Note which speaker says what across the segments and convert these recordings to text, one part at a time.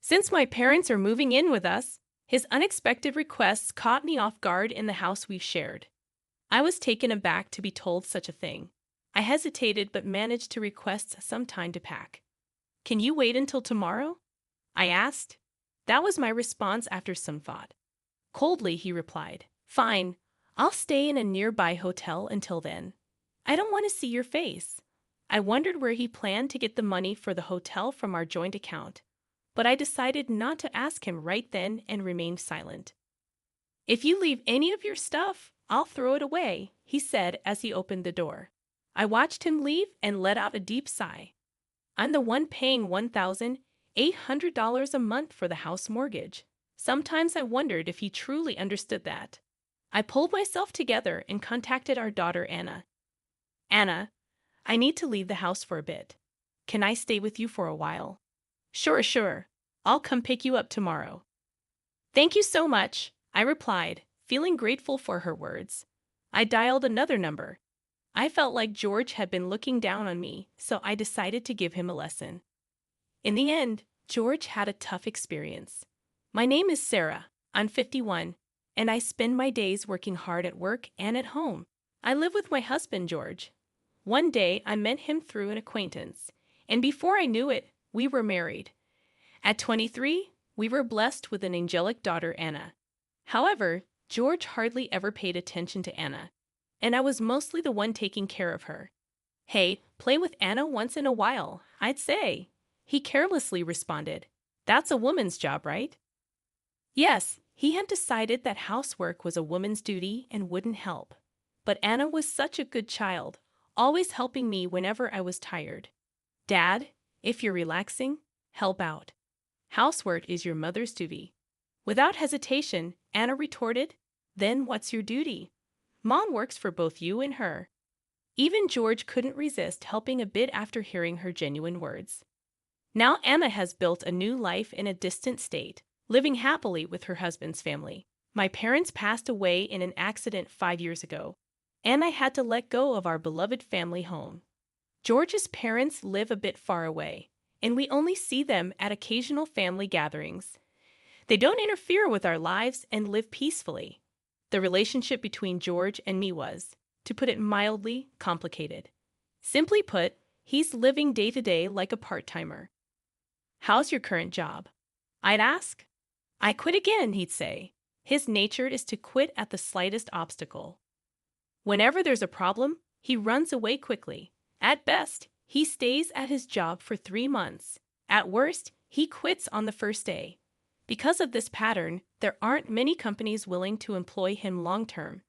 Speaker 1: Since my parents are moving in with us, his unexpected requests caught me off guard in the house we've shared. I was taken aback to be told such a thing. I hesitated but managed to request some time to pack. Can you wait until tomorrow? I asked. That was my response after some thought. Coldly, he replied, Fine, I'll stay in a nearby hotel until then. I don't want to see your face. I wondered where he planned to get the money for the hotel from our joint account, but I decided not to ask him right then and remained silent. If you leave any of your stuff, I'll throw it away, he said as he opened the door. I watched him leave and let out a deep sigh. I'm the one paying $1,800 a month for the house mortgage. Sometimes I wondered if he truly understood that. I pulled myself together and contacted our daughter Anna. Anna, I need to leave the house for a bit. Can I stay with you for a while? Sure. I'll come pick you up tomorrow. Thank you so much, I replied, feeling grateful for her words. I dialed another number. I felt like George had been looking down on me, so I decided to give him a lesson. In the end, George had a tough experience. My name is Sarah, I'm 51, and I spend my days working hard at work and at home. I live with my husband, George. One day, I met him through an acquaintance, and before I knew it, we were married. At 23, we were blessed with an angelic daughter, Anna. However, George hardly ever paid attention to Anna, and I was mostly the one taking care of her. Hey, play with Anna once in a while, I'd say. He carelessly responded. That's a woman's job, right? Yes, he had decided that housework was a woman's duty and wouldn't help. But Anna was such a good child, always helping me whenever I was tired. Dad, if you're relaxing, help out. Housework is your mother's duty. Without hesitation, Anna retorted, Then what's your duty? Mom works for both you and her. Even George couldn't resist helping a bit after hearing her genuine words. Now Anna has built a new life in a distant state, living happily with her husband's family. My parents passed away in an accident 5 years ago, and I had to let go of our beloved family home. George's parents live a bit far away, and we only see them at occasional family gatherings. They don't interfere with our lives and live peacefully. The relationship between George and me was, to put it mildly, complicated. Simply put, he's living day to day like a part-timer. How's your current job? I'd ask. I quit again, he'd say. His nature is to quit at the slightest obstacle. Whenever there's a problem, he runs away quickly. At best, he stays at his job for 3 months. At worst, he quits on the first day. Because of this pattern, there aren't many companies willing to employ him long-term.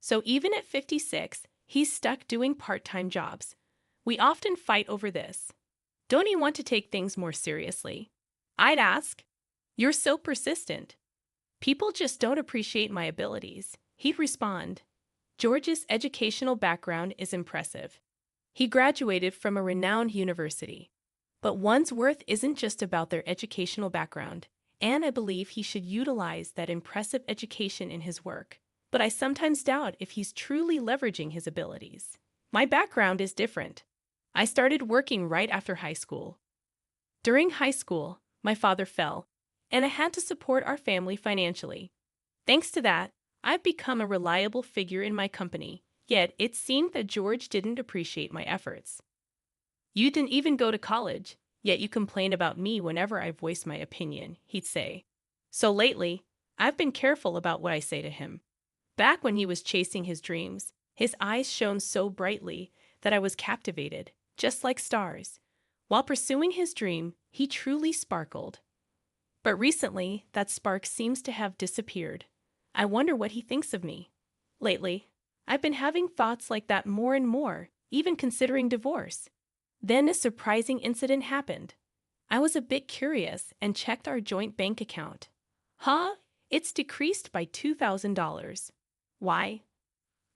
Speaker 1: So even at 56, he's stuck doing part-time jobs. We often fight over this. Don't you want to take things more seriously? I'd ask. You're so persistent. People just don't appreciate my abilities, he'd respond. George's educational background is impressive. He graduated from a renowned university. But one's worth isn't just about their educational background, and I believe he should utilize that impressive education in his work. But I sometimes doubt if he's truly leveraging his abilities. My background is different. I started working right after high school. During high school, my father fell, and I had to support our family financially. Thanks to that, I've become a reliable figure in my company, yet it seemed that George didn't appreciate my efforts. You didn't even go to college, yet you complain about me whenever I voice my opinion, he'd say. So lately, I've been careful about what I say to him. Back when he was chasing his dreams, his eyes shone so brightly that I was captivated, just like stars. While pursuing his dream, he truly sparkled. But recently, that spark seems to have disappeared. I wonder what he thinks of me. Lately, I've been having thoughts like that more and more, even considering divorce. Then a surprising incident happened. I was a bit curious and checked our joint bank account. It's decreased by $2,000. Why?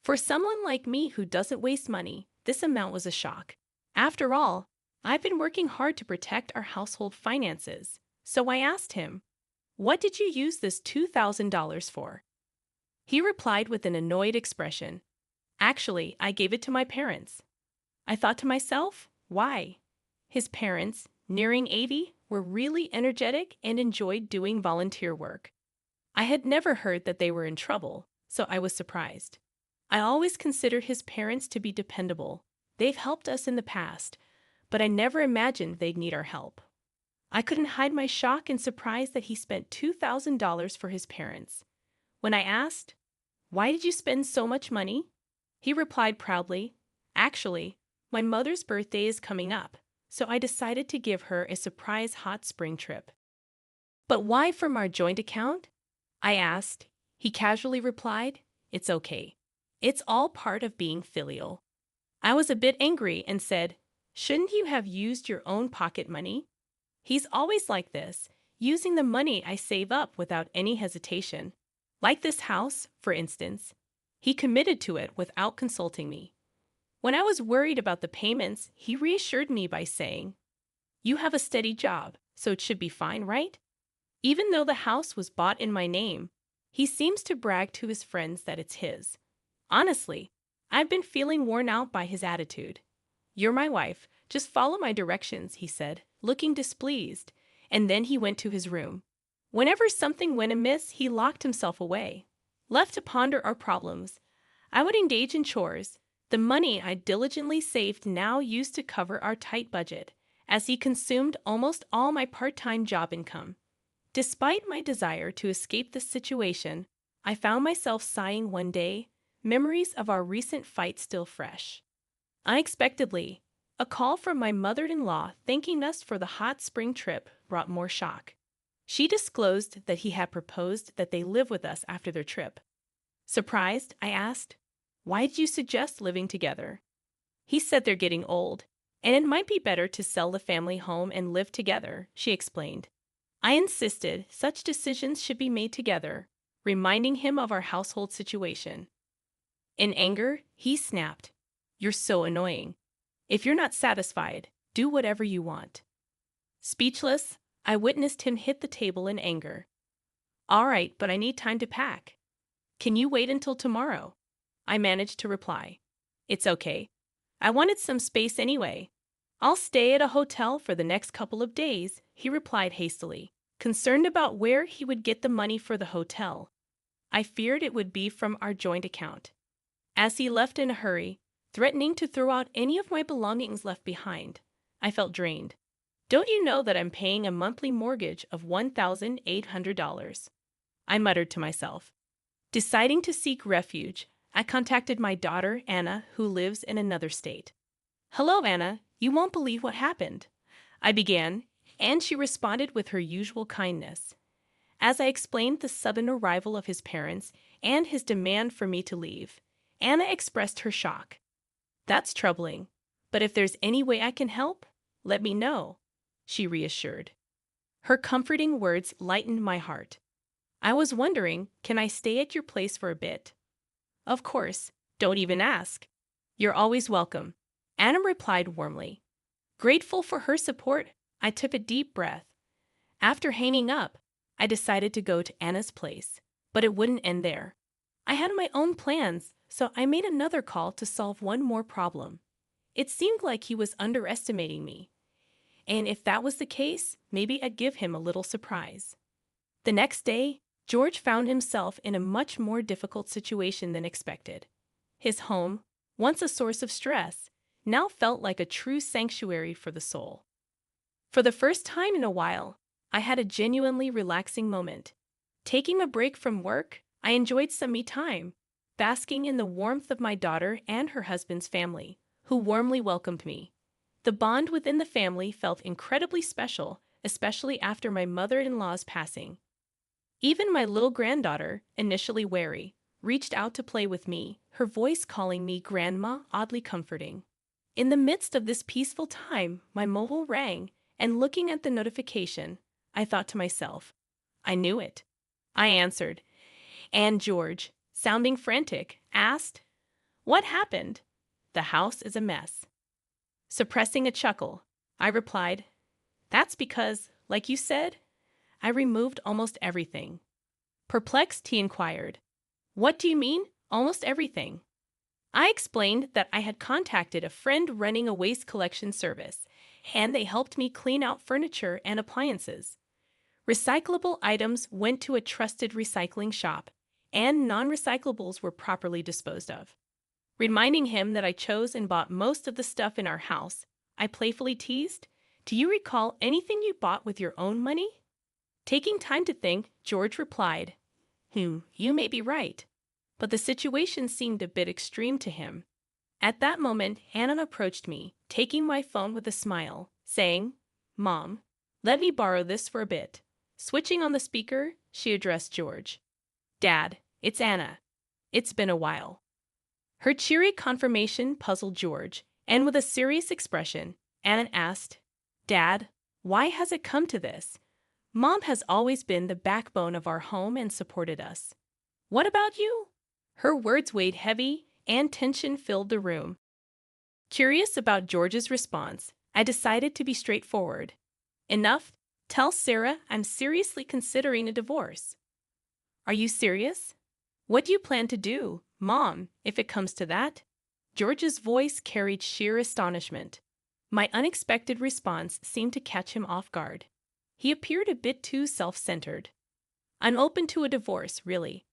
Speaker 1: For someone like me who doesn't waste money, this amount was a shock. After all, I've been working hard to protect our household finances. So I asked him, What did you use this $2,000 for? He replied with an annoyed expression. Actually, I gave it to my parents. I thought to myself, why? His parents, nearing 80, were really energetic and enjoyed doing volunteer work. I had never heard that they were in trouble, so I was surprised. I always considered his parents to be dependable. They've helped us in the past, but I never imagined they'd need our help. I couldn't hide my shock and surprise that he spent $2,000 for his parents. When I asked, "Why did you spend so much money?" he replied proudly, "Actually, my mother's birthday is coming up, so I decided to give her a surprise hot spring trip." "But why from our joint account?" I asked. He casually replied, "It's okay. It's all part of being filial." I was a bit angry and said, "Shouldn't you have used your own pocket money?" He's always like this, using the money I save up without any hesitation. Like this house, for instance. He committed to it without consulting me. When I was worried about the payments, he reassured me by saying, "You have a steady job, so it should be fine, right?" Even though the house was bought in my name, he seems to brag to his friends that it's his. Honestly, I've been feeling worn out by his attitude. "You're my wife. Just follow my directions," he said, looking displeased, and then he went to his room. Whenever something went amiss, he locked himself away. Left to ponder our problems, I would engage in chores, the money I diligently saved now used to cover our tight budget, as he consumed almost all my part-time job income. Despite my desire to escape this situation, I found myself sighing one day, memories of our recent fight still fresh. Unexpectedly, a call from my mother-in-law thanking us for the hot spring trip brought more shock. She disclosed that he had proposed that they live with us after their trip. Surprised, I asked, "Why did you suggest living together?" He said they're getting old, and it might be better to sell the family home and live together, she explained. I insisted such decisions should be made together, reminding him of our household situation. In anger, he snapped, "You're so annoying. If you're not satisfied, do whatever you want." Speechless, I witnessed him hit the table in anger. "All right, but I need time to pack." "Can you wait until tomorrow?" I managed to reply. "It's okay. I wanted some space anyway. I'll stay at a hotel for the next couple of days," he replied hastily, concerned about where he would get the money for the hotel. I feared it would be from our joint account. As he left in a hurry, threatening to throw out any of my belongings left behind, I felt drained. "Don't you know that I'm paying a monthly mortgage of $1,800? I muttered to myself. Deciding to seek refuge, I contacted my daughter, Anna, who lives in another state. "Hello, Anna. You won't believe what happened," I began, and she responded with her usual kindness. As I explained the sudden arrival of his parents and his demand for me to leave, Anna expressed her shock. "That's troubling, but if there's any way I can help, let me know," she reassured. Her comforting words lightened my heart. I was wondering, can I stay at your place for a bit? "Of course, don't even ask. You're always welcome," Anna replied warmly. Grateful for her support, I took a deep breath. After hanging up, I decided to go to Anna's place, but it wouldn't end there. I had my own plans, so I made another call to solve one more problem. It seemed like he was underestimating me, and if that was the case, maybe I'd give him a little surprise. The next day, George found himself in a much more difficult situation than expected. His home, once a source of stress, now felt like a true sanctuary for the soul. For the first time in a while, I had a genuinely relaxing moment. Taking a break from work, I enjoyed some me time, basking in the warmth of my daughter and her husband's family, who warmly welcomed me. The bond within the family felt incredibly special, especially after my mother-in-law's passing. Even my little granddaughter, initially wary, reached out to play with me, her voice calling me Grandma, oddly comforting. In the midst of this peaceful time, my mobile rang, and looking at the notification, I thought to myself, I knew it. I answered, and George, sounding frantic, asked, "What happened?" "The house is a mess." Suppressing a chuckle, I replied, "That's because, like you said, I removed almost everything." Perplexed, he inquired, "What do you mean, almost everything?" I explained that I had contacted a friend running a waste collection service, and they helped me clean out furniture and appliances. Recyclable items went to a trusted recycling shop, and non-recyclables were properly disposed of. Reminding him that I chose and bought most of the stuff in our house, I playfully teased, "Do you recall anything you bought with your own money?" Taking time to think, George replied, "You may be right." But the situation seemed a bit extreme to him. At that moment, Anna approached me, taking my phone with a smile, saying, "Mom, let me borrow this for a bit." Switching on the speaker, she addressed George. "Dad, it's Anna. It's been a while." Her cheery confirmation puzzled George, and with a serious expression, Anna asked, "Dad, why has it come to this? Mom has always been the backbone of our home and supported us. What about you?" Her words weighed heavy, and tension filled the room. Curious about George's response, I decided to be straightforward. "Enough. Tell Sarah I'm seriously considering a divorce." "Are you serious? What do you plan to do, Mom, if it comes to that?" George's voice carried sheer astonishment. My unexpected response seemed to catch him off guard. He appeared a bit too self-centered. "I'm open to a divorce, really,"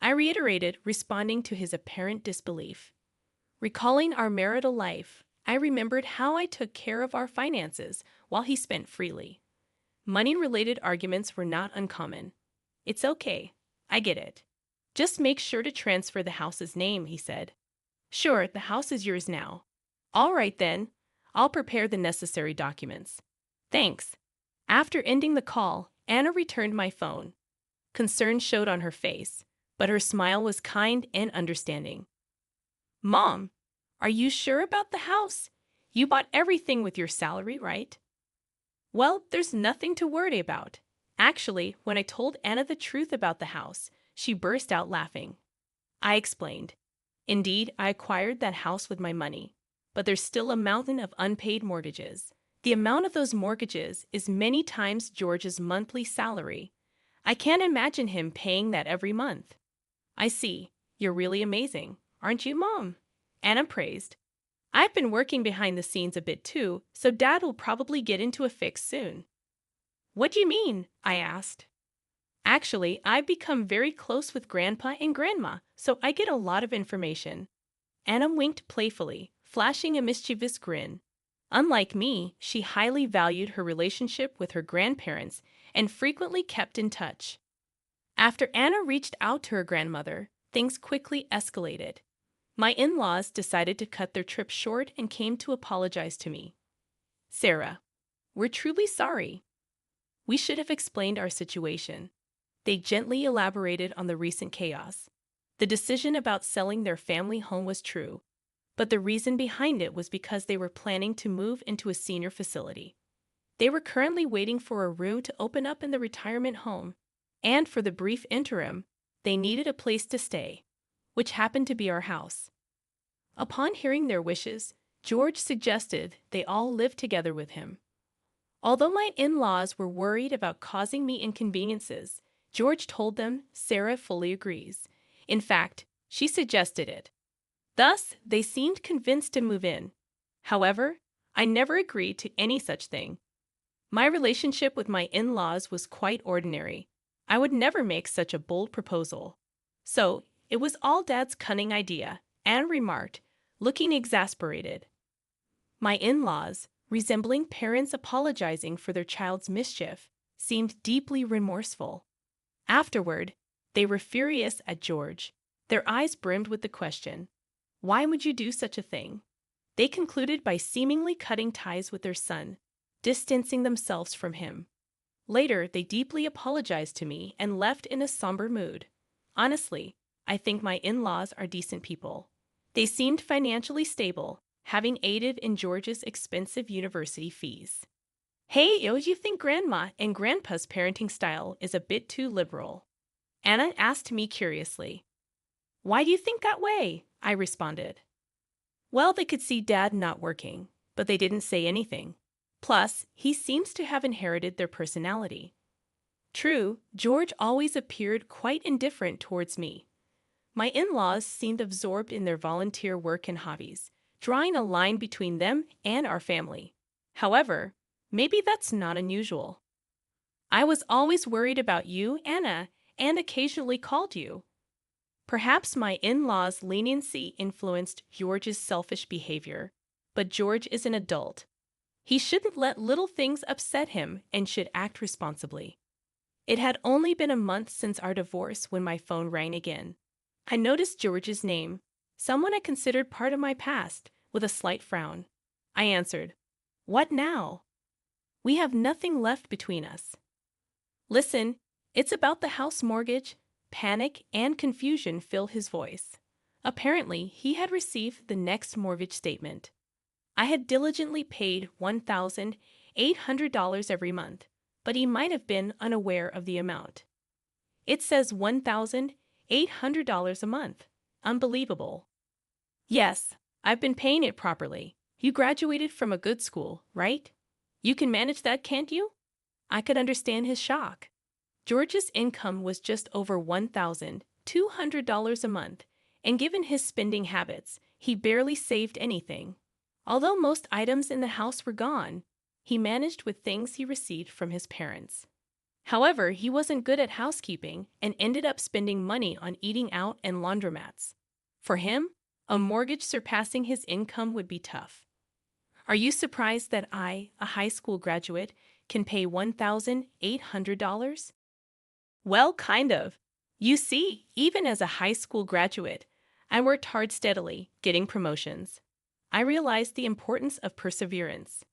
Speaker 1: I reiterated, responding to his apparent disbelief. Recalling our marital life, I remembered how I took care of our finances while he spent freely. Money-related arguments were not uncommon. "It's okay. I get it. Just make sure to transfer the house's name," he said. "Sure, the house is yours now." "All right then. I'll prepare the necessary documents." "Thanks." After ending the call, Anna returned my phone. Concern showed on her face, but her smile was kind and understanding. "Mom, are you sure about the house? You bought everything with your salary, right?" "Well, there's nothing to worry about." Actually, when I told Anna the truth about the house, she burst out laughing. I explained, "Indeed, I acquired that house with my money, but there's still a mountain of unpaid mortgages. The amount of those mortgages is many times George's monthly salary. I can't imagine him paying that every month." "I see. You're really amazing, aren't you, Mom?" Anna praised. "I've been working behind the scenes a bit too, so Dad will probably get into a fix soon." "What do you mean?" I asked. "Actually, I've become very close with Grandpa and Grandma, so I get a lot of information." Anna winked playfully, flashing a mischievous grin. Unlike me, she highly valued her relationship with her grandparents and frequently kept in touch. After Anna reached out to her grandmother, things quickly escalated. My in-laws decided to cut their trip short and came to apologize to me. "Sarah, we're truly sorry. We should have explained our situation." They gently elaborated on the recent chaos. The decision about selling their family home was true, but the reason behind it was because they were planning to move into a senior facility. They were currently waiting for a room to open up in the retirement home, and for the brief interim, they needed a place to stay, which happened to be our house. Upon hearing their wishes, George suggested they all live together with him. Although my in-laws were worried about causing me inconveniences, George told them Sarah fully agrees. In fact, she suggested it. Thus, they seemed convinced to move in. However, I never agreed to any such thing. My relationship with my in-laws was quite ordinary. I would never make such a bold proposal. So, it was all Dad's cunning idea, Anne remarked, looking exasperated. My in-laws, resembling parents apologizing for their child's mischief, seemed deeply remorseful. Afterward, they were furious at George. Their eyes brimmed with the question, "Why would you do such a thing?" They concluded by seemingly cutting ties with their son, distancing themselves from him. Later, they deeply apologized to me and left in a somber mood. Honestly, I think my in-laws are decent people. They seemed financially stable, having aided in George's expensive university fees. "Hey, do you think Grandma and Grandpa's parenting style is a bit too liberal?" Anna asked me curiously. "Why do you think that way?" I responded. "Well, they could see Dad not working, but they didn't say anything. Plus, he seems to have inherited their personality." True, George always appeared quite indifferent towards me. My in-laws seemed absorbed in their volunteer work and hobbies, drawing a line between them and our family. However, maybe that's not unusual. I was always worried about you, Anna, and occasionally called you. Perhaps my in-laws' leniency influenced George's selfish behavior, but George is an adult. He shouldn't let little things upset him and should act responsibly. It had only been a month since our divorce when my phone rang again. I noticed George's name, someone I considered part of my past, with a slight frown. I answered, "What now?" "We have nothing left between us." "Listen, it's about the house mortgage." Panic and confusion filled his voice. Apparently, he had received the next mortgage statement. I had diligently paid $1,800 every month, but he might have been unaware of the amount. "It says $1,800 a month. Unbelievable." "Yes, I've been paying it properly. You graduated from a good school, right? You can manage that, can't you?" I could understand his shock. George's income was just over $1,200 a month, and given his spending habits, he barely saved anything. Although most items in the house were gone, he managed with things he received from his parents. However, he wasn't good at housekeeping and ended up spending money on eating out and laundromats. For him, a mortgage surpassing his income would be tough. Are you surprised that I, a high school graduate, can pay $1,800? Well, kind of. You see, even as a high school graduate, I worked hard steadily, getting promotions. I realized the importance of perseverance.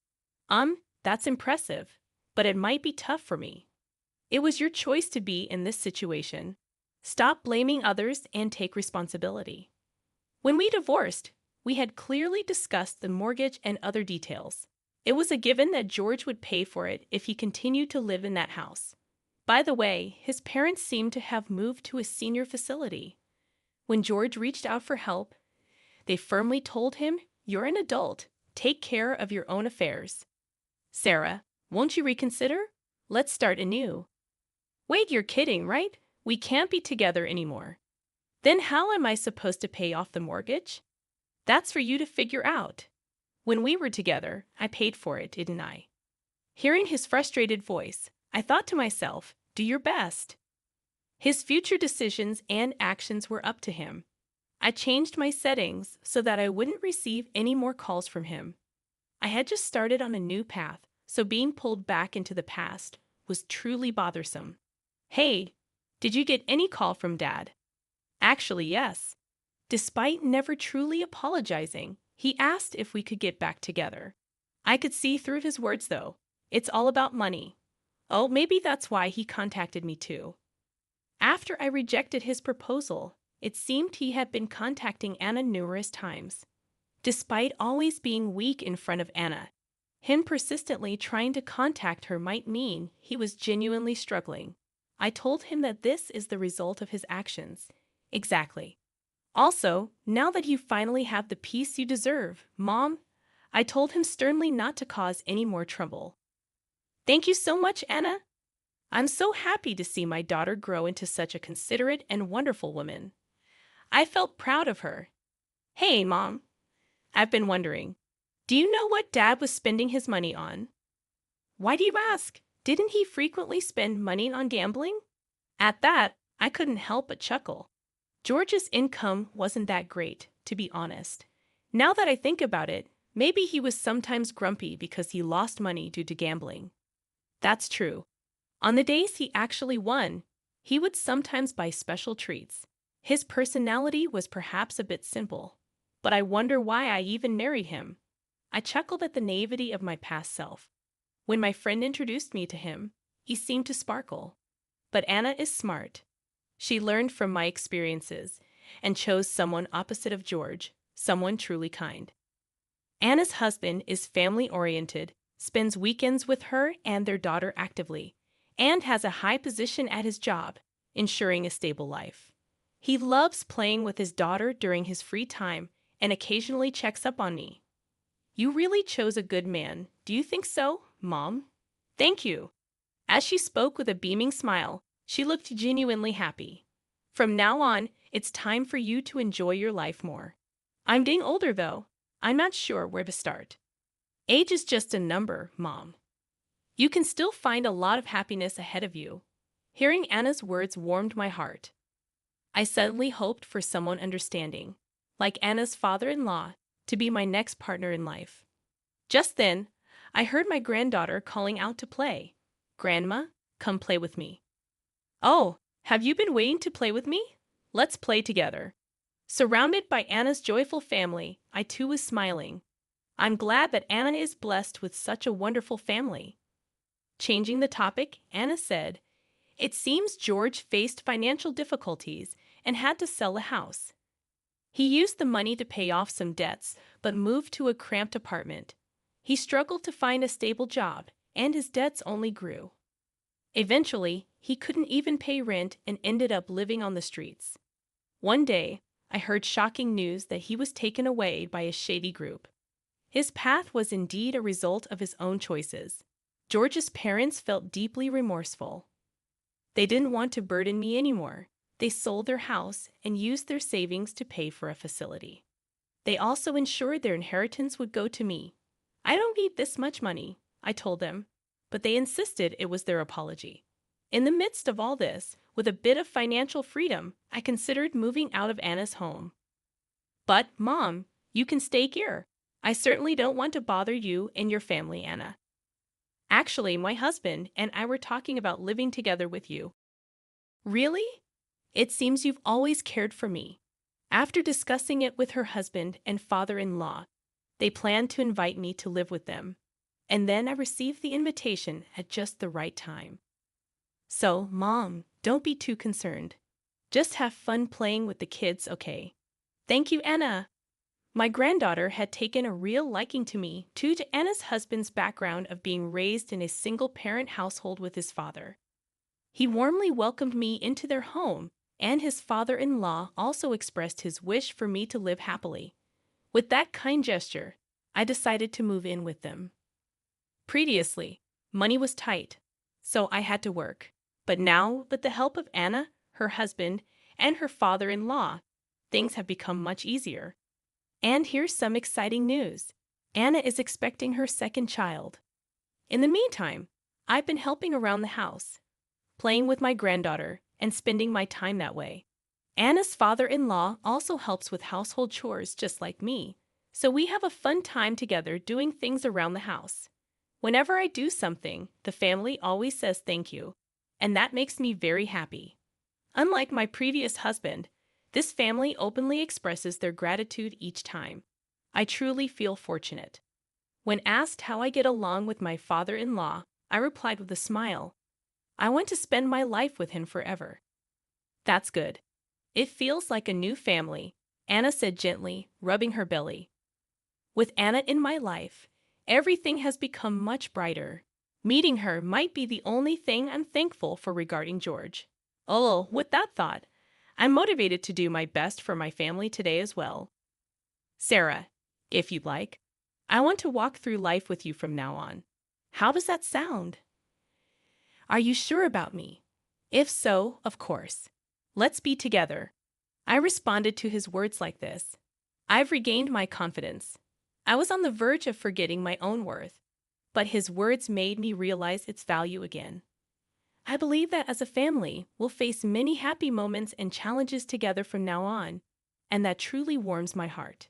Speaker 1: That's impressive, but it might be tough for me. It was your choice to be in this situation. Stop blaming others and take responsibility. When we divorced, we had clearly discussed the mortgage and other details. It was a given that George would pay for it if he continued to live in that house. By the way, his parents seemed to have moved to a senior facility. When George reached out for help, they firmly told him, "You're an adult. Take care of your own affairs." "Sarah, won't you reconsider? Let's start anew." "Wait, you're kidding, right? We can't be together anymore." "Then how am I supposed to pay off the mortgage?" "That's for you to figure out. When we were together, I paid for it, didn't I?" Hearing his frustrated voice, I thought to myself, do your best. His future decisions and actions were up to him. I changed my settings so that I wouldn't receive any more calls from him. I had just started on a new path, so being pulled back into the past was truly bothersome. "Hey, did you get any call from Dad?" Actually, yes. Despite never truly apologizing, he asked if we could get back together. I could see through his words, though. It's all about money. Oh, maybe that's why he contacted me too. After I rejected his proposal, it seemed he had been contacting Anna numerous times. Despite always being weak in front of Anna, him persistently trying to contact her might mean he was genuinely struggling. I told him that this is the result of his actions. Exactly. Also, now that you finally have the peace you deserve, Mom, I told him sternly not to cause any more trouble. "Thank you so much, Anna. I'm so happy to see my daughter grow into such a considerate and wonderful woman. I felt proud of her." "Hey, Mom, I've been wondering, do you know what Dad was spending his money on?" "Why do you ask? Didn't he frequently spend money on gambling?" At that, I couldn't help but chuckle. George's income wasn't that great, to be honest. Now that I think about it, maybe he was sometimes grumpy because he lost money due to gambling. That's true. On the days he actually won, he would sometimes buy special treats. His personality was perhaps a bit simple, but I wonder why I even married him. I chuckled at the naivety of my past self. When my friend introduced me to him, he seemed to sparkle. But Anna is smart. She learned from my experiences and chose someone opposite of George, someone truly kind. Anna's husband is family-oriented, spends weekends with her and their daughter actively, and has a high position at his job, ensuring a stable life. He loves playing with his daughter during his free time and occasionally checks up on me. You really chose a good man. Do you think so, Mom? Thank you. As she spoke with a beaming smile, she looked genuinely happy. From now on, it's time for you to enjoy your life more. I'm getting older, though. I'm not sure where to start. Age is just a number, Mom. You can still find a lot of happiness ahead of you. Hearing Anna's words warmed my heart. I suddenly hoped for someone understanding, like Anna's father-in-law, to be my next partner in life. Just then, I heard my granddaughter calling out to play. "Grandma, come play with me." "Oh, have you been waiting to play with me? Let's play together." Surrounded by Anna's joyful family, I too was smiling. I'm glad that Anna is blessed with such a wonderful family. Changing the topic, Anna said, "It seems George faced financial difficulties and had to sell a house. He used the money to pay off some debts, but moved to a cramped apartment. He struggled to find a stable job, and his debts only grew. Eventually, he couldn't even pay rent and ended up living on the streets. One day, I heard shocking news that he was taken away by a shady group. His path was indeed a result of his own choices. George's parents felt deeply remorseful. They didn't want to burden me anymore. They sold their house and used their savings to pay for a facility. They also ensured their inheritance would go to me. I don't need this much money, I told them, but they insisted it was their apology. In the midst of all this, with a bit of financial freedom, I considered moving out of Anna's home. But, Mom, you can stay here. I certainly don't want to bother you and your family, Anna. Actually, my husband and I were talking about living together with you. Really? It seems you've always cared for me. After discussing it with her husband and father-in-law, they planned to invite me to live with them. And then I received the invitation at just the right time. So, Mom, don't be too concerned. Just have fun playing with the kids, okay? Thank you, Anna. My granddaughter had taken a real liking to me due to Anna's husband's background of being raised in a single-parent household with his father. He warmly welcomed me into their home, and his father-in-law also expressed his wish for me to live happily. With that kind gesture, I decided to move in with them. Previously, money was tight, so I had to work. But now, with the help of Anna, her husband, and her father-in-law, things have become much easier. And here's some exciting news. Anna is expecting her second child. In the meantime, I've been helping around the house, playing with my granddaughter, and spending my time that way. Anna's father-in-law also helps with household chores just like me, so we have a fun time together doing things around the house. Whenever I do something, the family always says thank you, and that makes me very happy. Unlike my previous husband, this family openly expresses their gratitude each time. I truly feel fortunate. When asked how I get along with my father-in-law, I replied with a smile, "I want to spend my life with him forever." "That's good. It feels like a new family," Anna said gently, rubbing her belly. With Anna in my life, everything has become much brighter. Meeting her might be the only thing I'm thankful for regarding George. Oh, with that thought, I'm motivated to do my best for my family today as well. Sarah, if you'd like, I want to walk through life with you from now on. How does that sound? Are you sure about me? If so, of course. Let's be together. I responded to his words like this. I've regained my confidence. I was on the verge of forgetting my own worth, but his words made me realize its value again. I believe that as a family, we'll face many happy moments and challenges together from now on, and that truly warms my heart.